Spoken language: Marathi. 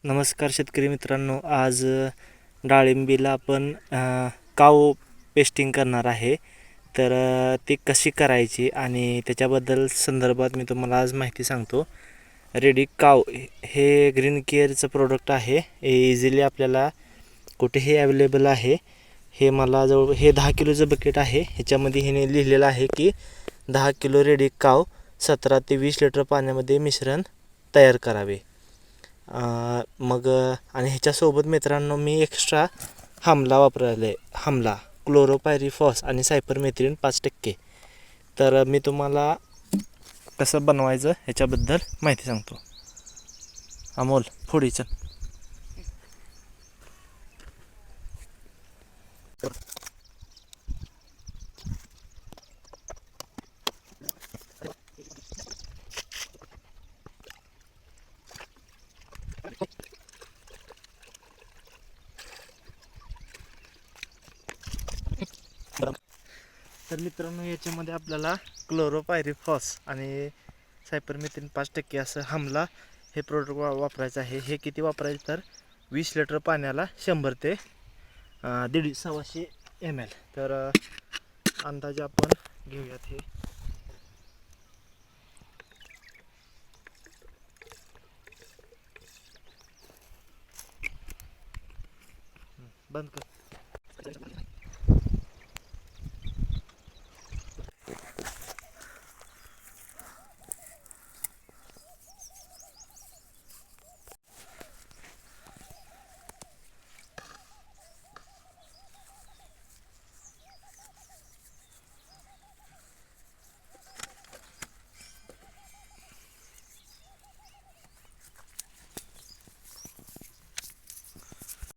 नमस्कार शेतकरी मित्रांनो. आज डाळिंबीला आपण काव पेस्टिंग करणार आहे. तर ती कशी करायची आणि त्याच्याबद्दल संदर्भात मी तुम्हाला आज माहिती सांगतो. रेडी काव हे ग्रीन केअरचं प्रोडक्ट आहे. हे इझिली आपल्याला कुठेही अवेलेबल आहे. हे मला जवळ हे 10 किलोचं बकेट आहे. ह्याच्यामध्ये हे लिहिलेलं आहे की 10 किलो रेडी काव 17 ते 20 लिटर पाण्यामध्ये मिश्रण तयार करावे. आणि ह्याच्यासोबत मित्रांनो मी एक्स्ट्रा हमला वापरायला आहे. हमला, क्लोरोपायरीफॉस आणि सायपरमेथ्रिन 5%. तर मी तुम्हाला कसं बनवायचं ह्याच्याबद्दल माहिती सांगतो. अमोल फोडीचं. तर मित्रांनो याच्यामध्ये आपल्याला क्लोरोपायरीफॉस आणि सायपरमेथ्रिन 5% असं हमला हे प्रोडक्ट वापरायचं आहे. हे किती वापरायचं तर 20 लिटर पाण्याला 100 ते 150 ml. तर अंदाजे आपण घेऊयात. हे बंद कर.